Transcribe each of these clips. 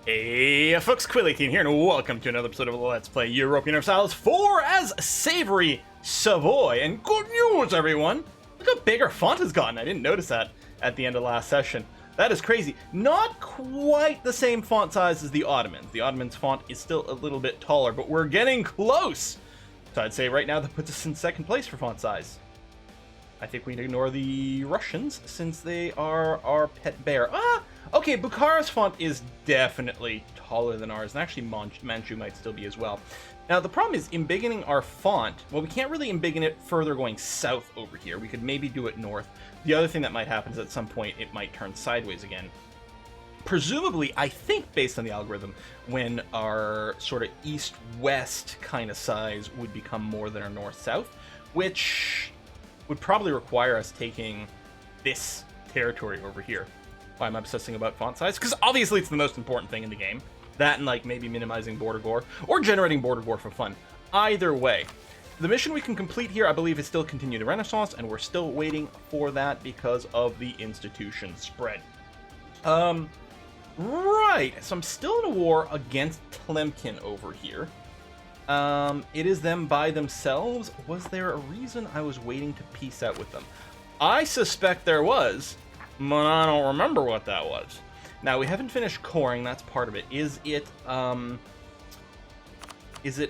Hey folks, Quilly18 here, and welcome to another episode of Let's Play Europa Universalis 4 as Savory, Savoy. And good news, everyone! Look how big our font has gotten. I didn't notice that at the end of last session. That is crazy. Not quite the same font size as the Ottomans. The Ottomans' font is still a little bit taller, but we're getting close! So I'd say right now that puts us in second place for font size. I think we'd ignore the Russians, since they are our pet bear. Okay, Bukhara's font is definitely taller than ours, and actually Manchu might still be as well. Now, the problem is, embiggening our font, well, we can't really embiggen it further going south over here. We could maybe do it north. The other thing that might happen is at some point it might turn sideways again. Presumably, I think, based on the algorithm, when our sort of east-west kind of size would become more than our north-south, which would probably require us taking this territory over here. Why am I obsessing about font size? Because obviously it's the most important thing in the game. That and like maybe minimizing border gore or generating border gore for fun. Either way, the mission we can complete here, I believe, is still continue the Renaissance, and we're still waiting for that because of the institution spread. Right, so I'm still in a war against Tlemcen over here. It is them by themselves. Was there a reason I was waiting to peace out with them? I suspect there was, but I don't remember what that was. Now, we haven't finished coring, that's part of it. Is it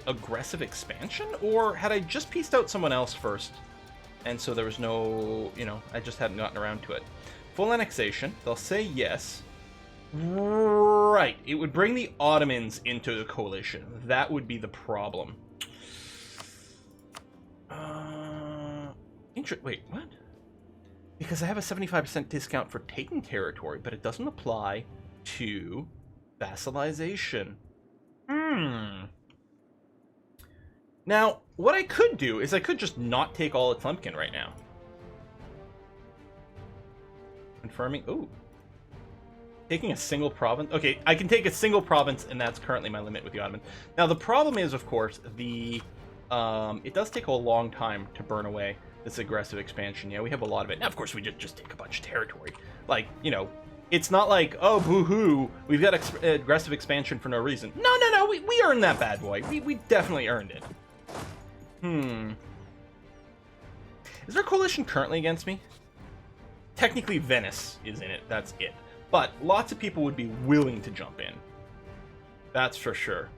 aggressive expansion? Or had I just pieced out someone else first? And so there was no, I just hadn't gotten around to it. Full annexation, they'll say yes. Right, it would bring the Ottomans into the coalition. That would be the problem. Wait, what? Because I have a 75% discount for taking territory, but it doesn't apply to vassalization. Now, what I could do is I could just not take all of Tlemcen right now. Confirming. Ooh. Taking a single province. Okay, I can take a single province, and that's currently my limit with the Ottoman. Now, the problem is, of course, it does take a long time to burn away this aggressive expansion. Yeah, we have a lot of it. Now, of course, we just take a bunch of territory. Like, it's not like, oh, boo-hoo, we've got aggressive expansion for no reason. No, we earned that bad boy. We definitely earned it. Is there a coalition currently against me? Technically, Venice is in it. That's it. But lots of people would be willing to jump in. That's for sure.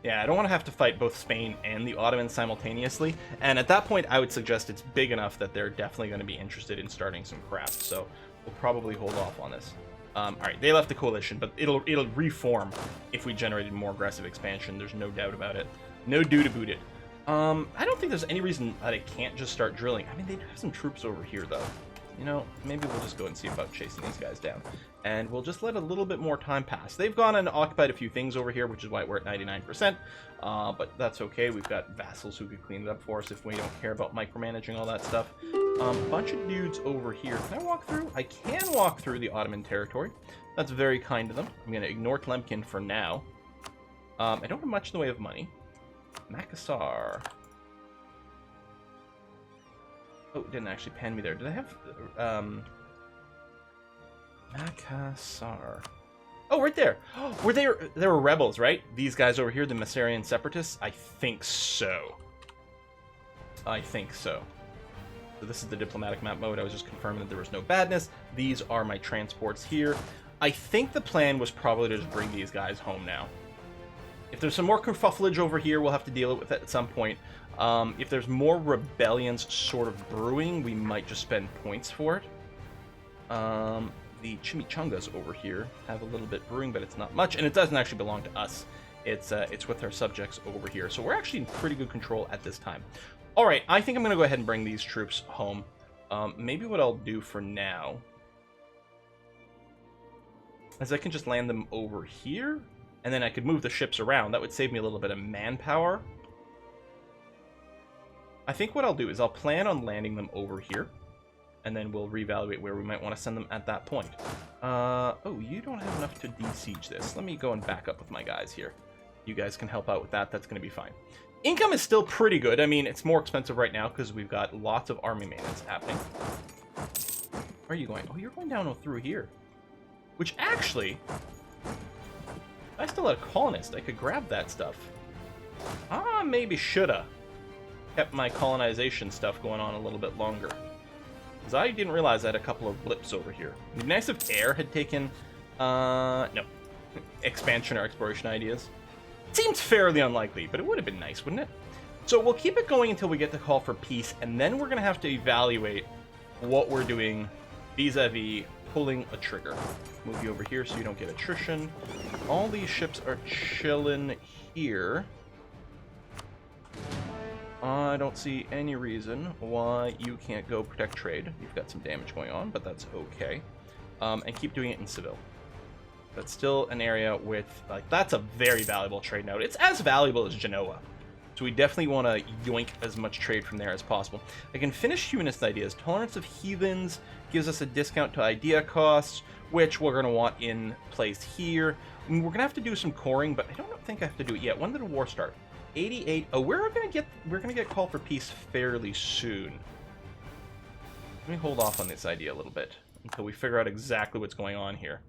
Yeah, I don't want to have to fight both Spain and the Ottomans simultaneously. And at that point, I would suggest it's big enough that they're definitely going to be interested in starting some crap. So we'll probably hold off on this. All right, they left the coalition, but it'll reform if we generated more aggressive expansion. There's no doubt about it. No do to boot it. I don't think there's any reason that I can't just start drilling. I mean, they do have some troops over here, though. Maybe we'll just go and see about chasing these guys down. And we'll just let a little bit more time pass. They've gone and occupied a few things over here, which is why we're at 99%. But that's okay. We've got vassals who could clean it up for us if we don't care about micromanaging all that stuff. A bunch of dudes over here. Can I walk through? I can walk through the Ottoman territory. That's very kind of them. I'm going to ignore Tlemcen for now. I don't have much in the way of money. Makassar. Oh, it didn't actually pan me there. Did I have Makassar? Oh, right there. Were they were rebels, right? These guys over here, the Missourian Separatists? I think so. So this is the diplomatic map mode. I was just confirming that there was no badness. These are my transports here. I think the plan was probably to just bring these guys home now. If there's some more kerfufflage over here, we'll have to deal with it at some point. If there's more rebellions sort of brewing, we might just spend points for it. The chimichangas over here have a little bit brewing, but it's not much, and it doesn't actually belong to us. It's with our subjects over here, so we're actually in pretty good control at this time. All right, I think I'm going to go ahead and bring these troops home. Maybe what I'll do for now is I can just land them over here, and then I could move the ships around. That would save me a little bit of manpower. I think what I'll do is I'll plan on landing them over here, and then we'll reevaluate where we might want to send them at that point. Oh, you don't have enough to besiege this. Let me go and back up with my guys here. You guys can help out with that. That's going to be fine. Income is still pretty good. I mean, it's more expensive right now because we've got lots of army maintenance happening. Where are you going? Oh, you're going down through here. Which actually I still had a colonist. I could grab that stuff. Ah, maybe shoulda kept my colonization stuff going on a little bit longer. Because I didn't realize I had a couple of blips over here. It'd be nice if air had taken, no, expansion or exploration ideas. Seems fairly unlikely, but it would have been nice, wouldn't it? So we'll keep it going until we get the call for peace, and then we're going to have to evaluate what we're doing vis-a-vis pulling a trigger. Move you over here so you don't get attrition. All these ships are chilling here. I don't see any reason why you can't go protect trade. You've got some damage going on, but that's okay. And keep doing it in Seville. That's still an area with, like, that's a very valuable trade node. It's as valuable as Genoa. So we definitely want to yoink as much trade from there as possible. I can finish humanist ideas. Tolerance of heathens gives us a discount to idea costs, which we're going to want in place here. I mean, we're going to have to do some coring, but I don't think I have to do it yet. When did the war start? 88. Oh, we're gonna get call for peace fairly soon. Let me hold off on this idea a little bit until we figure out exactly what's going on here.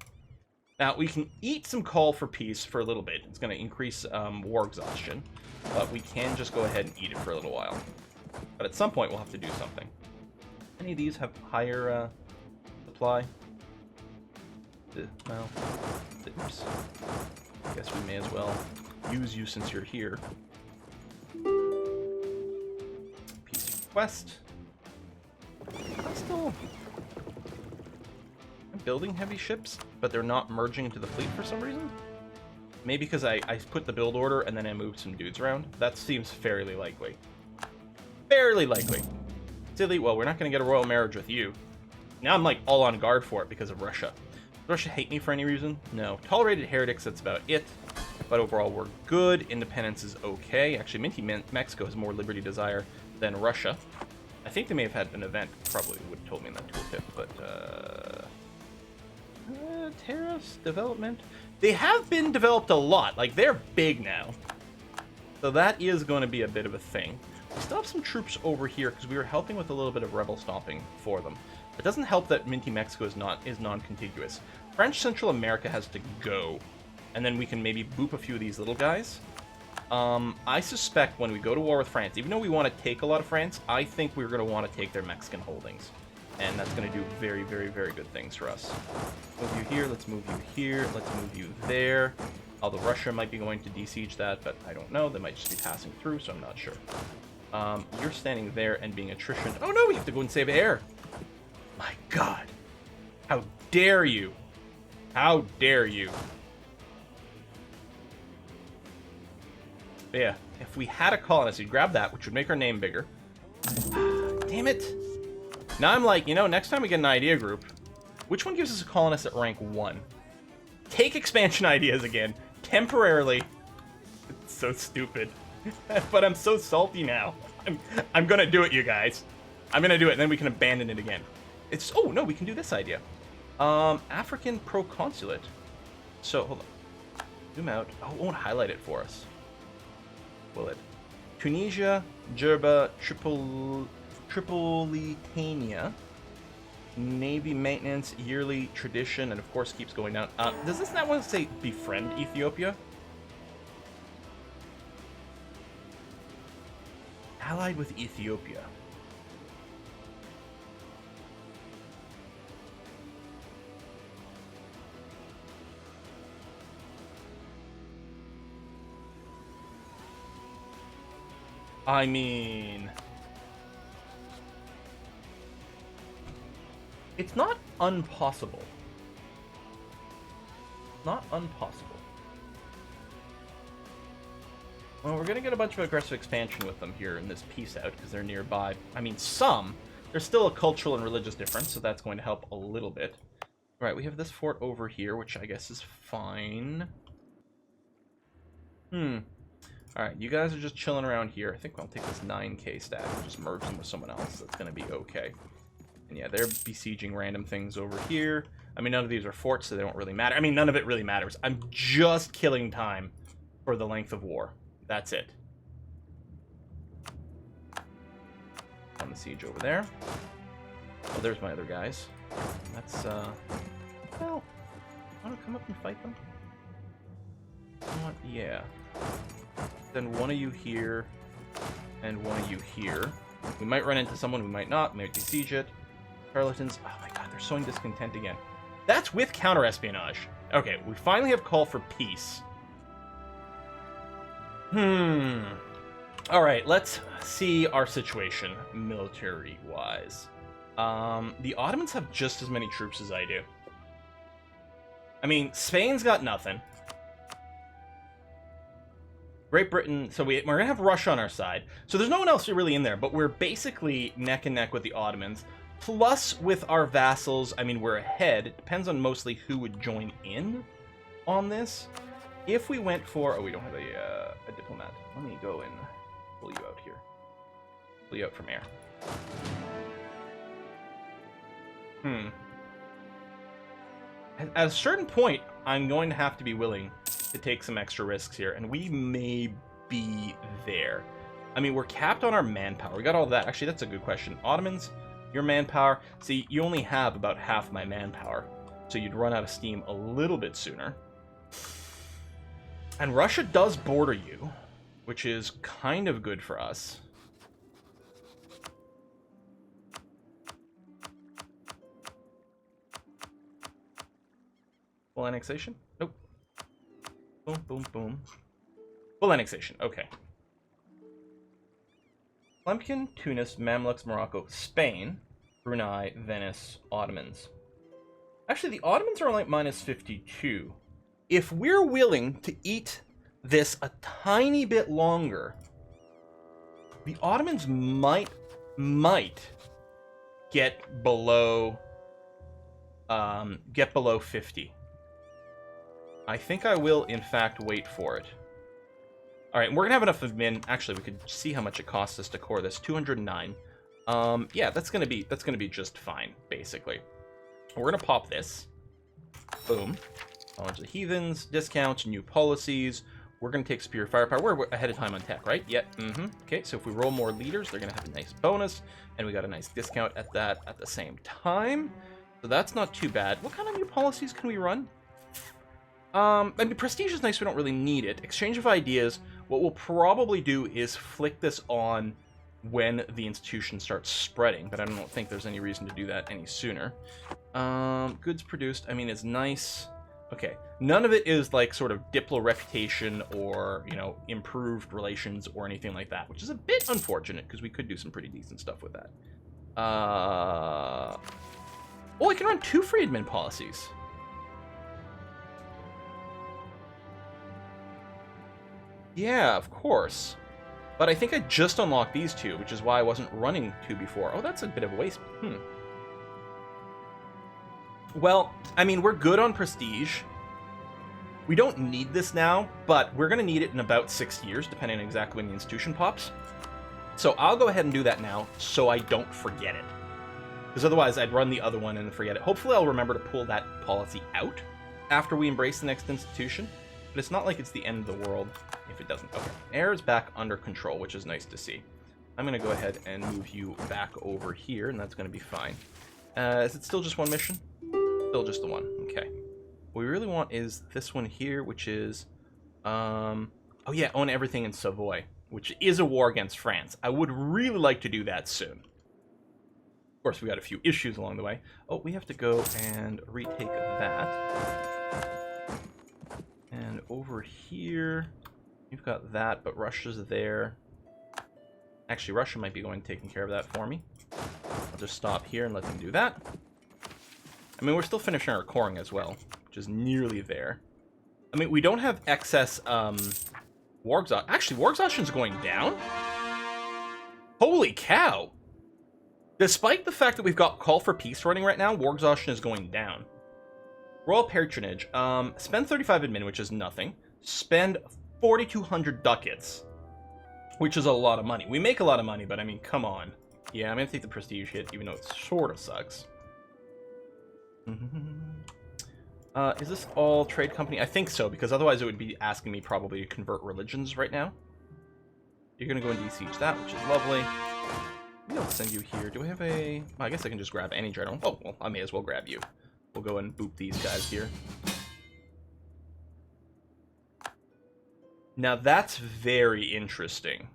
Now, we can eat some call for peace for a little bit. It's going to increase war exhaustion, but we can just go ahead and eat it for a little while. But at some point, we'll have to do something. Any of these have higher supply? Well, oops. I guess we may as well use you since you're here. Peace request. I'm building heavy ships, but they're not merging into the fleet for some reason. Maybe because I put the build order and then I moved some dudes around. That seems fairly likely. Fairly likely. Silly, well, we're not going to get a royal marriage with you. Now I'm like all on guard for it because of Russia. Does Russia hate me for any reason? No. Tolerated heretics, that's about it. But overall, we're good. Independence is okay. Actually, Minty Mexico has more liberty desire than Russia. I think they may have had an event. Probably would have told me in that tooltip. But, tariffs, development. They have been developed a lot. Like, they're big now. So that is going to be a bit of a thing. We still have some troops over here because we were helping with a little bit of rebel stomping for them. It doesn't help that Minty Mexico is non-contiguous. French Central America has to go. And then we can maybe boop a few of these little guys. I suspect when we go to war with France, even though we want to take a lot of France, I think we're going to want to take their Mexican holdings. And that's going to do very, very, very good things for us. Move you here, let's move you here, let's move you there. Although Russia might be going to besiege that, but I don't know. They might just be passing through, so I'm not sure. You're standing there and being attrition. Oh no, we have to go and save air. My God. How dare you? How dare you? But yeah, if we had a colonist, we'd grab that, which would make our name bigger. Damn it. Now I'm like, you know, next time we get an idea group, which one gives us a colonist at rank 1? Take expansion ideas again, temporarily. It's so stupid. But I'm so salty now. I'm gonna do it, you guys. I'm gonna do it, and then we can abandon it again. It's, oh no, we can do this idea. African proconsulate. So, hold on. Zoom out. Oh, it won't highlight it for us. Will it? Tunisia, Jerba, Tripolitania, Navy maintenance, yearly tradition, and of course keeps going down. Does this not want to say befriend Ethiopia? Allied with Ethiopia. I mean, it's not impossible. Not impossible. Well, we're going to get a bunch of aggressive expansion with them here in this peace out because they're nearby. I mean, some. There's still a cultural and religious difference, so that's going to help a little bit. All right, we have this fort over here, which I guess is fine. All right, you guys are just chilling around here. I think I'll take this 9k stack and just merge them with someone else. That's going to be okay. And yeah, they're besieging random things over here. I mean, none of these are forts, so they don't really matter. I mean, none of it really matters. I'm just killing time for the length of war. That's it. On the siege over there. Oh, there's my other guys. That's, well, want to come up and fight them? Yeah. Send one of you here, and one of you here. We might run into someone, we might not. We might besiege it. Charlatans. Oh my god, they're sowing discontent again. That's with counter-espionage. Okay, we finally have call for peace. Alright, let's see our situation, military-wise. The Ottomans have just as many troops as I do. I mean, Spain's got nothing. Great Britain, so we're going to have Russia on our side. So there's no one else really in there, but we're basically neck and neck with the Ottomans. Plus, with our vassals, I mean, we're ahead. It depends on mostly who would join in on this. If we went for... Oh, we don't have a diplomat. Let me go and pull you out here. Pull you out from air. At a certain point, I'm going to have to be willing to take some extra risks here, and we may be there. I mean, we're capped on our manpower. We got all that. Actually, that's a good question. Ottomans, your manpower. See, you only have about half my manpower, so you'd run out of steam a little bit sooner. And Russia does border you, which is kind of good for us. Full annexation? Nope. Boom, boom, boom. Full annexation, okay. Tlemcen, Tunis, Mamluks, Morocco, Spain, Brunei, Venice, Ottomans. Actually, the Ottomans are like minus 52. If we're willing to eat this a tiny bit longer, the Ottomans might get below 50. I think I will, in fact, wait for it. All right, we're gonna have enough of min. Actually, we could see how much it costs us to core this. 209. Yeah, that's gonna be just fine, basically. We're gonna pop this. Boom. A bunch of heathens, discounts, new policies. We're gonna take superior firepower. We're ahead of time on tech, right? Yeah. Okay, so if we roll more leaders, they're gonna have a nice bonus, and we got a nice discount at that at the same time. So that's not too bad. What kind of new policies can we run? I mean, prestige is nice, we don't really need it. Exchange of ideas, what we'll probably do is flick this on when the institution starts spreading, but I don't think there's any reason to do that any sooner. Goods produced, I mean, it's nice. Okay, none of it is like sort of diplo reputation or, you know, improved relations or anything like that, which is a bit unfortunate because we could do some pretty decent stuff with that. Oh, I can run 2 free admin policies. Yeah, of course. But I think I just unlocked these 2, which is why I wasn't running 2 before. Oh, that's a bit of a waste. Well, I mean, we're good on prestige. We don't need this now, but we're going to need it in about 6 years, depending on exactly when the institution pops. So I'll go ahead and do that now, so I don't forget it. Because otherwise, I'd run the other one and forget it. Hopefully, I'll remember to pull that policy out after we embrace the next institution. But it's not like it's the end of the world if it doesn't. Okay, air is back under control, which is nice to see. I'm going to go ahead and move you back over here, and that's going to be fine. Is it still just one mission? Still just the one. Okay. What we really want is this one here, which is... oh yeah, own everything in Savoy, which is a war against France. I would really like to do that soon. Of course, we got a few issues along the way. Oh, we have to go and retake that. And over here, you've got that, but Russia's there. Actually, Russia might be going and taking care of that for me. I'll just stop here and let them do that. I mean, we're still finishing our coring as well, which is nearly there. I mean, we don't have excess war exhaustion. Actually, war exhaustion's going down? Holy cow! Despite the fact that we've got Call for Peace running right now, war exhaustion is going down. Royal patronage. Spend 35 admin, which is nothing. Spend 4,200 ducats, which is a lot of money. We make a lot of money, but I mean, come on. Yeah, I'm gonna take the prestige hit, even though it sort of sucks. Is this all trade company? I think so, because otherwise it would be asking me probably to convert religions right now. You're gonna go and besiege that, which is lovely. Maybe I'll send you here. Do I have a... Well, I guess I can just grab any general. Oh, well, I may as well grab you. We'll go and boop these guys here. Now that's very interesting.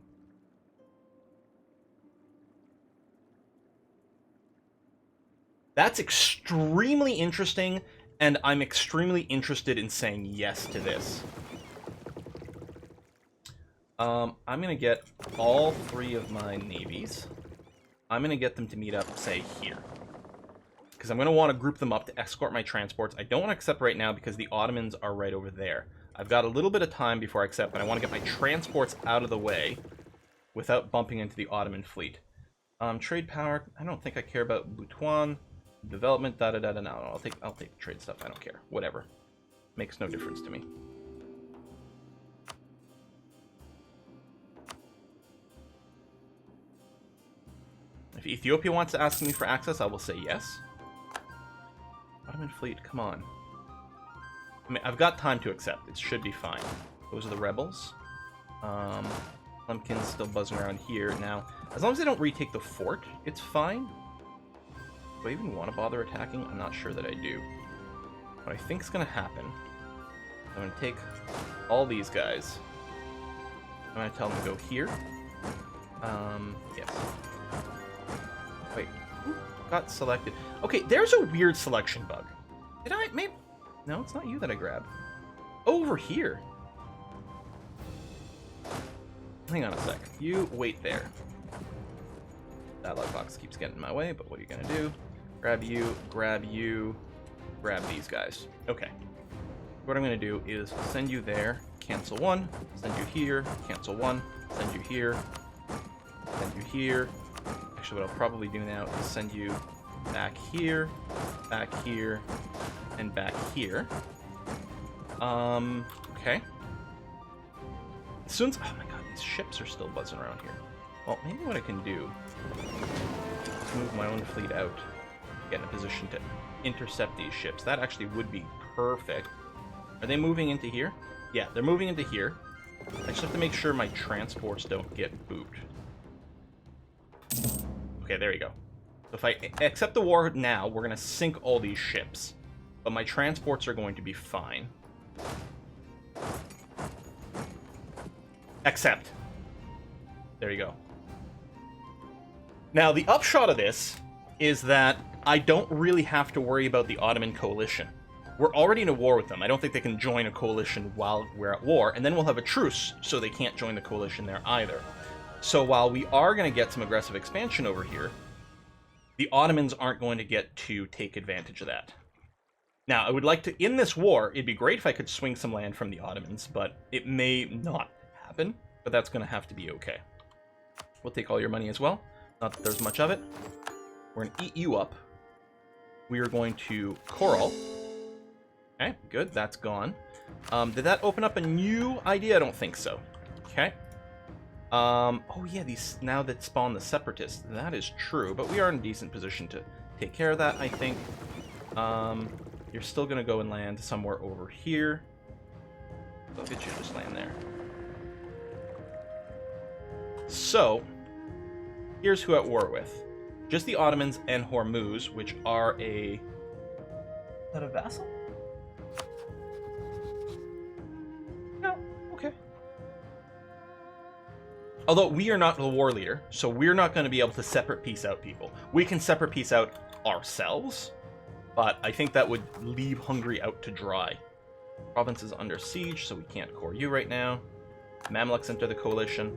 That's extremely interesting, and I'm extremely interested in saying yes to this. I'm going to get all 3 of my navies. I'm going to get them to meet up, say, here. Because I'm going to want to group them up to escort my transports. I don't want to accept right now because the Ottomans are right over there. I've got a little bit of time before I accept, but I want to get my transports out of the way without bumping into the Ottoman fleet. Trade power, I don't think I care about Butuan. Development, da-da-da-da, no, I'll take the trade stuff, I don't care. Whatever. Makes no difference to me. If Ethiopia wants to ask me for access, I will say yes. Ottoman fleet, come on. I mean, I've got time to accept. It should be fine. Those are the rebels. Lumpkin's still buzzing around here. Now, as long as they don't retake the fort, it's fine. Do I even want to bother attacking? I'm not sure that I do. What I think is going to happen, I'm going to take all these guys. I'm going to tell them to go here. Yes. Wait, who got selected? Okay, there's a weird selection bug. Did I? Maybe. No, it's not you that I grabbed. Over here. Hang on a sec. You wait there. That lockbox keeps getting in my way, but what are you going to do? Grab you, grab these guys. Okay. What I'm going to do is send you there, cancel 1, send you here, cancel 1, send you here, send you here. Actually, what I'll probably do now is send you back here, and back here. Okay. As soon as... Oh my god, these ships are still buzzing around here. Well, maybe what I can do is move my own fleet out. Get in a position to intercept these ships. That actually would be perfect. Are they moving into here? Yeah, they're moving into here. I just have to make sure my transports don't get booped. Okay, there you go. So if I accept the war now, we're going to sink all these ships. But my transports are going to be fine. Accept. There you go. Now, the upshot of this is that I don't really have to worry about the Ottoman coalition. We're already in a war with them. I don't think they can join a coalition while we're at war, and then we'll have a truce, so they can't join the coalition there either. So while we are going to get some aggressive expansion over here, the Ottomans aren't going to get to take advantage of that. Now, I would like to, in this war, it'd be great if I could swing some land from the Ottomans, but it may not happen, but that's going to have to be okay. We'll take all your money as well. Not that there's much of it. We're going to eat you up. We are going to coral. Okay, good. That's gone. Did that open up a new idea? I don't think so. Okay. Oh yeah, these now that spawn the Separatists. That is true, but we are in a decent position to take care of that, I think. You're still going to go and land somewhere over here. I'll get you to just land there. So, here's who at war with. Just the Ottomans and Hormuz, which are a... Is that a vassal? No, okay. Although we are not the war leader, so we're not going to be able to separate peace out people. We can separate peace out ourselves, but I think that would leave Hungary out to dry. Province is under siege, so we can't core you right now. Mamluks enter the coalition.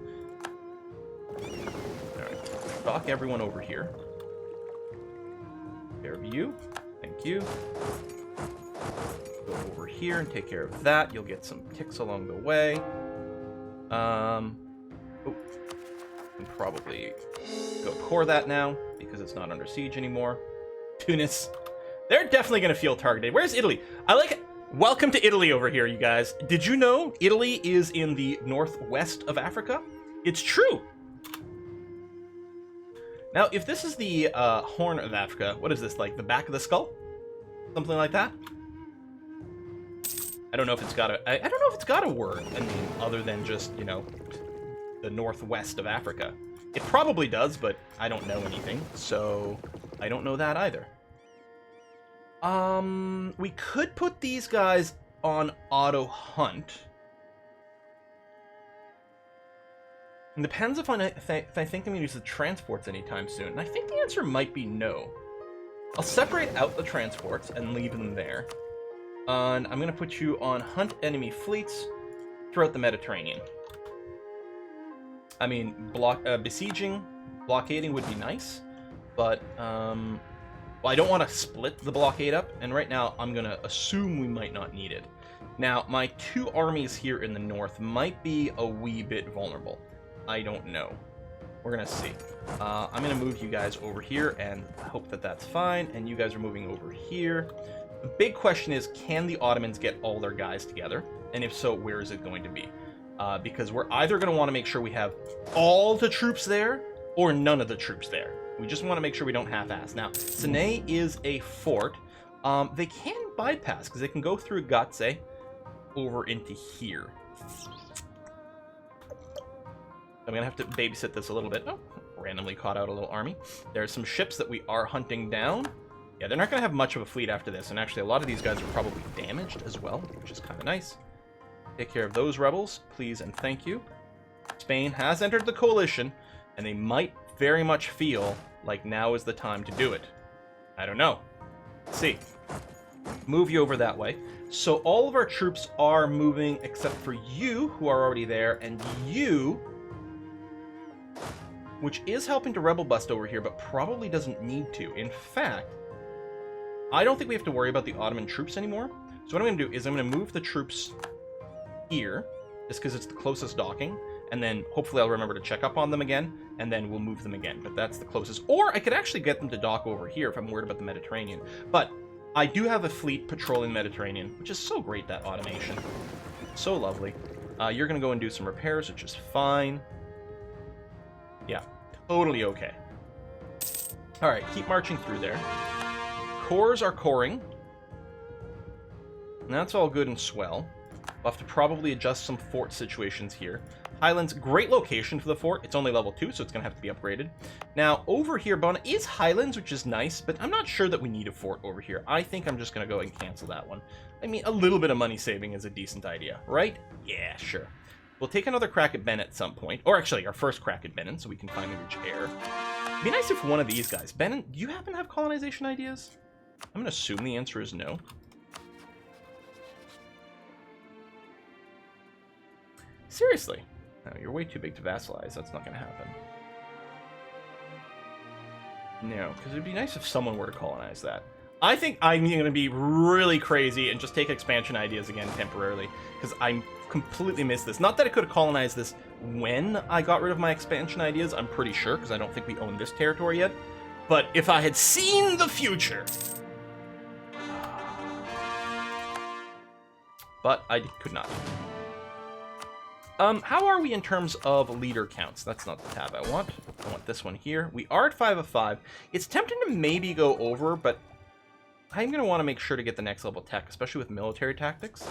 Alright, stock everyone over here. Take care of you. Thank you. Go over here and take care of that. You'll get some ticks along the way. Oh, can probably go core that now because it's not under siege anymore. Tunis. They're definitely going to feel targeted. Where's Italy? I like it. Welcome to Italy over here, you guys. Did you know Italy is in the northwest of Africa? It's true. Now, if this is the Horn of Africa, what is this, like the back of the skull? Something like that? I don't know if it's got a... I don't know if it's got a word, I mean, other than just, you know, the northwest of Africa. It probably does, but I don't know anything, so I don't know that either. We could put these guys on auto hunt. It depends if I think I'm going to use the transports anytime soon. And I think the answer might be no. I'll separate out the transports and leave them there. And I'm going to put you on hunt enemy fleets throughout the Mediterranean. I mean, besieging, blockading would be nice. But, well, I don't want to split the blockade up. And right now, I'm going to assume we might not need it. Now, my 2 armies here in the north might be a wee bit vulnerable. I don't know. We're going to see. I'm going to move you guys over here and hope that that's fine. And you guys are moving over here. The big question is, can the Ottomans get all their guys together? And if so, where is it going to be? Because we're either going to want to make sure we have all the troops there or none of the troops there. We just want to make sure we don't half-ass. Now, Snail is a fort. They can bypass because they can go through Gatse over into here. I'm going to have to babysit this a little bit. Oh, randomly caught out a little army. There's some ships that we are hunting down. Yeah, they're not going to have much of a fleet after this. And actually, a lot of these guys are probably damaged as well, which is kind of nice. Take care of those rebels, please and thank you. Spain has entered the coalition, and they might very much feel like now is the time to do it. I don't know. Let's see. Move you over that way. So all of our troops are moving except for you, who are already there, and you, which is helping to rebel bust over here, but probably doesn't need to. In fact, I don't think we have to worry about the Ottoman troops anymore. So what I'm going to do is I'm going to move the troops here, just because it's the closest docking, and then hopefully I'll remember to check up on them again, and then we'll move them again. But that's the closest. Or I could actually get them to dock over here if I'm worried about the Mediterranean. But I do have a fleet patrolling the Mediterranean, which is so great, that automation. So lovely. You're going to go and do some repairs, which is fine. Yeah, totally okay. All right, keep marching through there. Cores are coring. And that's all good and swell. We'll have to probably adjust some fort situations here. Highlands, great location for the fort. It's only level 2, so it's going to have to be upgraded. Now, over here, Bona, is Highlands, which is nice, but I'm not sure that we need a fort over here. I think I'm just going to go and cancel that one. I mean, a little bit of money saving is a decent idea, right? Yeah, sure. We'll take another crack at Ben at some point. Or actually, our first crack at Benin, so we can finally reach air. It'd be nice if one of these guys... Benin, do you happen to have colonization ideas? I'm going to assume the answer is no. Seriously. No, you're way too big to vassalize. That's not going to happen. No, because it'd be nice if someone were to colonize that. I think I'm going to be really crazy and just take expansion ideas again temporarily, because I completely missed this. Not that I could have colonized this when I got rid of my expansion ideas, I'm pretty sure, because I don't think we own this territory yet. But if I had seen the future... But I could not. How are we in terms of leader counts? That's not the tab I want. I want this one here. We are at 5 of 5. It's tempting to maybe go over, but I'm going to want to make sure to get the next level tech, especially with military tactics.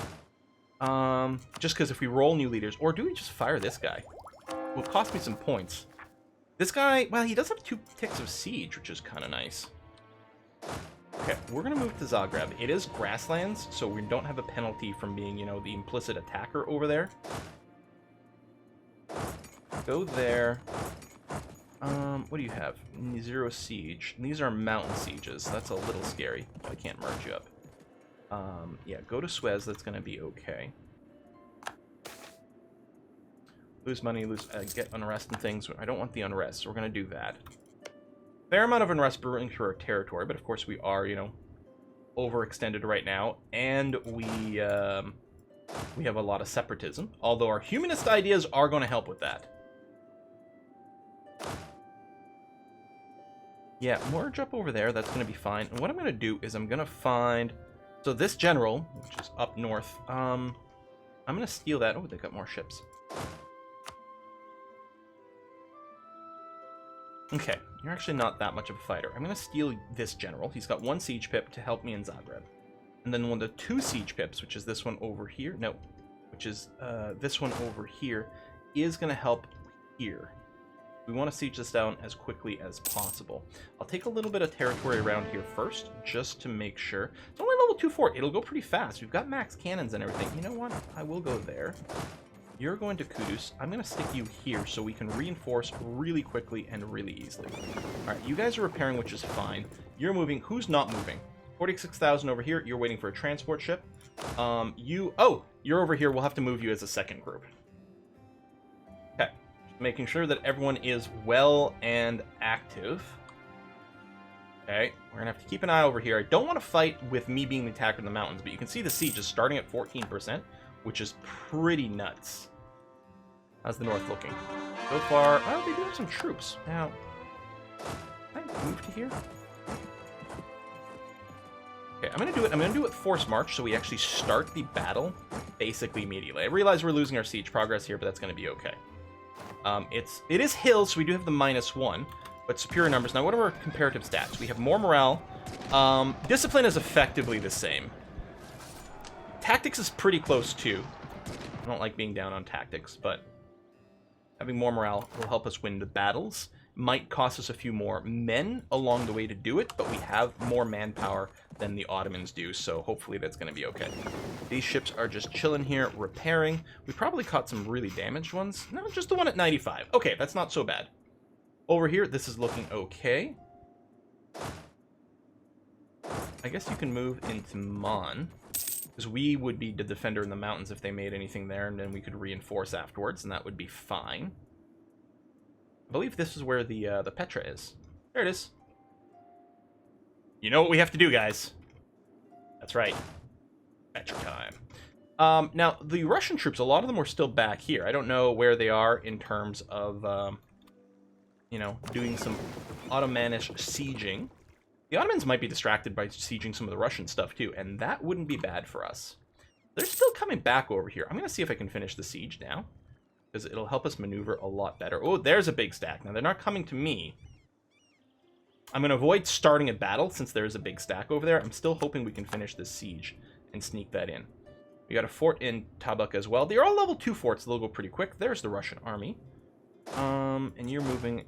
Just because if we roll new leaders, or do we just fire this guy? It will cost me some points. This guy, well, he does have 2 ticks of siege, which is kind of nice. Okay, we're going to move to Zagreb. It is grasslands, so we don't have a penalty from being, you know, the implicit attacker over there. Go there. What do you have? 0 siege. These are mountain sieges. That's a little scary. I can't merge you up. Yeah, go to Suez. That's going to be okay. Lose money, get unrest and things. I don't want the unrest, so we're going to do that. Fair amount of unrest brewing through our territory, but of course we are, you know, overextended right now, and we have a lot of separatism, although our humanist ideas are going to help with that. Yeah, merge up over there, that's going to be fine. And what I'm going to do is I'm going to find... So this general, which is up north, I'm going to steal that. Oh, they got more ships. Okay, you're actually not that much of a fighter. I'm going to steal this general. He's got 1 siege pip to help me in Zagreb. And then 1 of the 2 siege pips, which is this one over here. No, which is this one over here, is going to help here. We want to siege this down as quickly as possible. I'll take a little bit of territory around here first, just to make sure. It's only level 2 fort. It'll go pretty fast. We've got max cannons and everything. You know what? I will go there. You're going to Kudus. I'm going to stick you here so we can reinforce really quickly and really easily. All right, you guys are repairing, which is fine. You're moving. Who's not moving? 46,000 over here. You're waiting for a transport ship. Oh, you're over here. We'll have to move you as a second group. Okay. Making sure that everyone is well and active. Okay, we're gonna have to keep an eye over here. I don't want to fight with me being the attacker in the mountains, but you can see the siege is starting at 14%, which is pretty nuts. How's the north looking? So far, oh, they do have some troops. Now, can I move to here? Okay, I'm gonna do it force march, so we actually start the battle basically immediately. I realize we're losing our siege progress here, but that's gonna be okay. It is hills, so we do have the -1, but superior numbers. Now, what are our comparative stats? We have more morale. Discipline is effectively the same. Tactics is pretty close too. I don't like being down on tactics, but having more morale will help us win the battles. Might cost us a few more men along the way to do it, but we have more manpower than the Ottomans do, so hopefully that's going to be okay. These ships are just chilling here, repairing. We probably caught some really damaged ones. No, just the one at 95. Okay, that's not so bad. Over here, this is looking okay. I guess you can move into Mon, because we would be the defender in the mountains if they made anything there, and then we could reinforce afterwards, and that would be fine. I believe this is where the Petra is. There it is. You know what we have to do, guys. That's right. Petra time. Now, the Russian troops, a lot of them were still back here. I don't know where they are in terms of, you know, doing some Ottomanish sieging. The Ottomans might be distracted by sieging some of the Russian stuff, too, and that wouldn't be bad for us. They're still coming back over here. I'm going to see if I can finish the siege now, because it'll help us maneuver a lot better. Oh, there's a big stack. Now, they're not coming to me. I'm going to avoid starting a battle since there is a big stack over there. I'm still hoping we can finish this siege and sneak that in. We got a fort in Tabuk as well. They're all level 2 forts. They'll go pretty quick. There's the Russian army. And you're moving,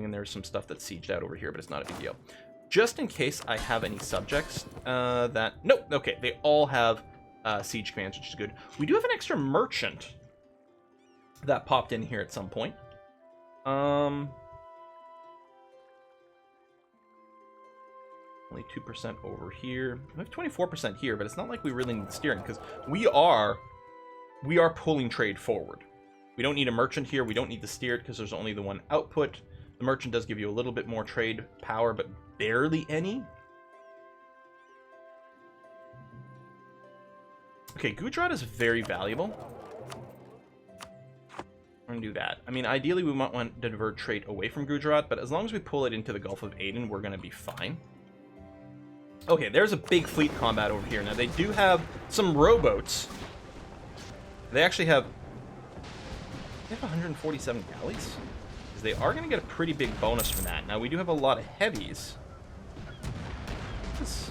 and there's some stuff that's sieged out over here, but it's not a big deal. Just in case I have any subjects that... Nope, okay, they all have siege commands, which is good. We do have an extra merchant that popped in here at some point. Only 2% over here. We have 24% here, but it's not like we really need steering, because we are pulling trade forward. We don't need a merchant here. We don't need to steer it because there's only the one output. The merchant does give you a little bit more trade power, but barely any. Okay, Gujarat is very valuable. We're going to do that. I mean, ideally, we might want to divert trade away from Gujarat, but as long as we pull it into the Gulf of Aden, we're going to be fine. Okay, there's a big fleet combat over here. Now, they do have some rowboats. They actually have... They have 147 galleys. Because they are going to get a pretty big bonus from that. Now, we do have a lot of heavies. This...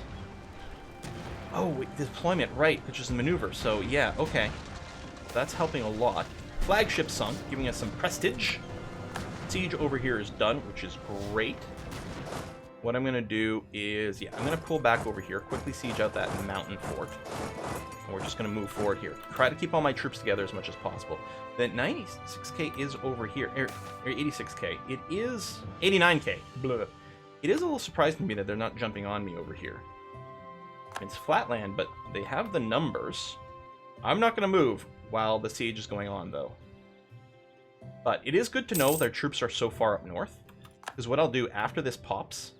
Oh, wait, deployment, right, which is the maneuver. So, yeah, okay. That's helping a lot. Flagship sunk, giving us some prestige. Siege over here is done, which is great. What I'm going to do is, yeah, I'm going to pull back over here, quickly siege out that mountain fort. And we're just going to move forward here. Try to keep all my troops together as much as possible. The 96k is over here, or 86k. It is 89k. Blah. It is a little surprising to me that they're not jumping on me over here. It's flatland, but they have the numbers. I'm not going to move while the siege is going on, though. But it is good to know their troops are so far up north. Because what I'll do after this pops...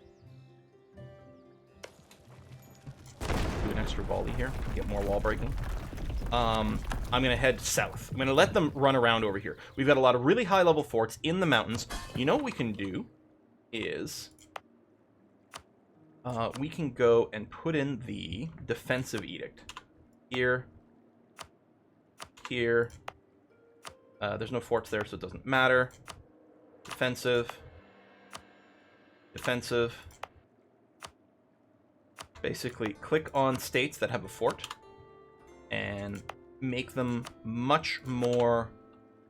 Do an extra volley here, get more wall breaking. I'm going to head south. I'm going to let them run around over here. We've got a lot of really high-level forts in the mountains. You know what we can do is... we can go and put in the defensive edict. Here. Here. There's no forts there, so it doesn't matter. Defensive. Defensive. Basically, click on states that have a fort and make them much more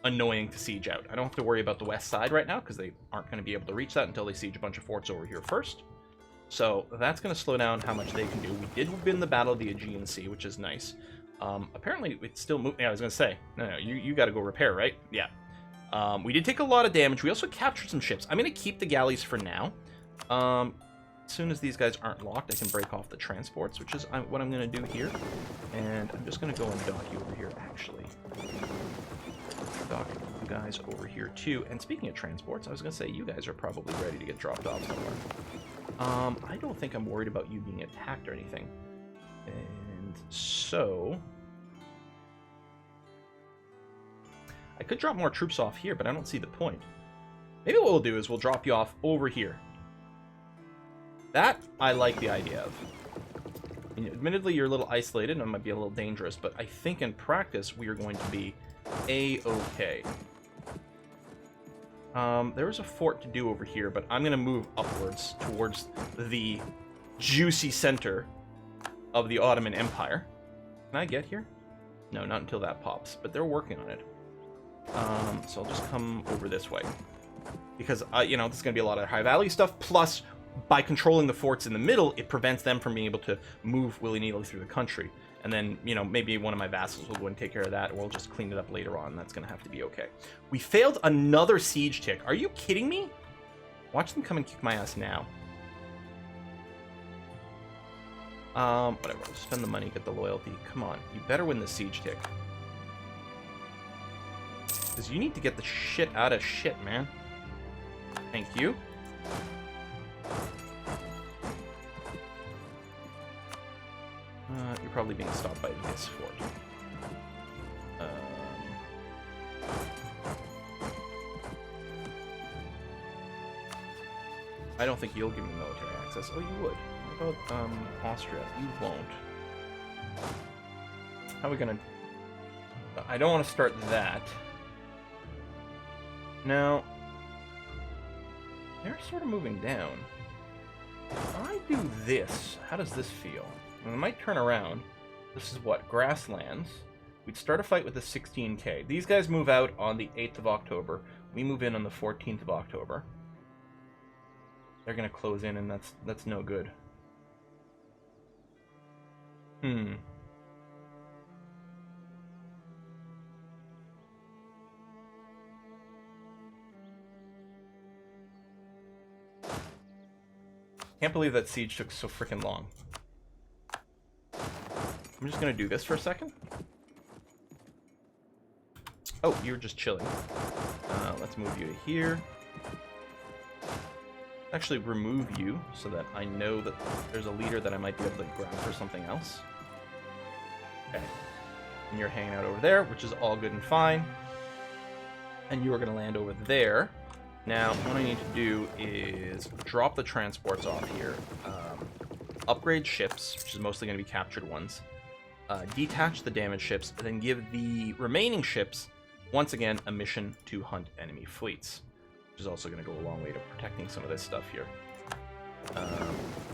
annoying to siege out. I don't have to worry about the west side right now because they aren't going to be able to reach that until they siege a bunch of forts over here first. So that's going to slow down how much they can do. We did win the Battle of the Aegean Sea, which is nice. Apparently, it's still moving. Yeah, I was going to say, no, you got to go repair, right? Yeah. We did take a lot of damage. We also captured some ships. I'm going to keep the galleys for now. As soon as these guys aren't locked, I can break off the transports, which is what I'm going to do here. And I'm just going to go and dock you over here, actually. Dock you guys over here, too. And speaking of transports, I was going to say, you guys are probably ready to get dropped off somewhere. I don't think I'm worried about you being attacked or anything. And so... I could drop more troops off here, but I don't see the point. Maybe what we'll do is we'll drop you off over here. That I like the idea of. I mean, admittedly, you're a little isolated and it might be a little dangerous, but I think in practice we are going to be A-okay. There is a fort to do over here, but I'm going to move upwards towards the juicy center of the Ottoman Empire. Can I get here? No, not until that pops, but they're working on it. So I'll just come over this way. Because, you know, this is going to be a lot of high-value stuff, plus... by controlling the forts in the middle, it prevents them from being able to move willy-nilly through the country. And then, you know, maybe one of my vassals will go and take care of that, or we'll just clean it up later on. That's going to have to be okay. We failed another siege tick. Are you kidding me? Watch them come and kick my ass now. Whatever. We'll spend the money, get the loyalty. Come on. You better win the siege tick. Because you need to get the shit out of shit, man. Thank you. You're probably being stopped by this fort. I don't think you'll give me military access. Oh, you would. What about Austria? You won't. How are we gonna... I don't want to start that. Now... they're sort of moving down. If I do this, how does this feel? I might turn around. This is what? Grasslands. We'd start a fight with the 16k. These guys move out on the 8th of October. We move in on the 14th of October. They're going to close in, and that's no good. Can't believe that siege took so freaking long. I'm just going to do this for a second. Oh, you're just chilling. Let's move you to here. Actually remove you so that I know that there's a leader that I might be able to grab for something else. Okay. And you're hanging out over there, which is all good and fine. And you are going to land over there. Now, what I need to do is drop the transports off here. Upgrade ships, which is mostly going to be captured ones. Detach the damaged ships, and then give the remaining ships, once again, a mission to hunt enemy fleets. Which is also going to go a long way to protecting some of this stuff here.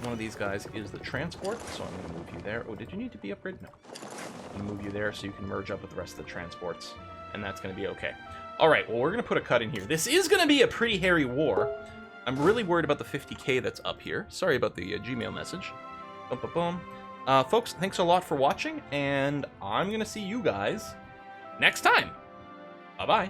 One of these guys is the transport, so I'm going to move you there. Oh, did you need to be upgraded? No. I'm going to move you there so you can merge up with the rest of the transports, and that's going to be okay. Alright, well, we're going to put a cut in here. This is going to be a pretty hairy war. I'm really worried about the 50k that's up here. Sorry about the Gmail message. Boom, boom, boom. Folks, thanks a lot for watching, and I'm going to see you guys next time. Bye-bye.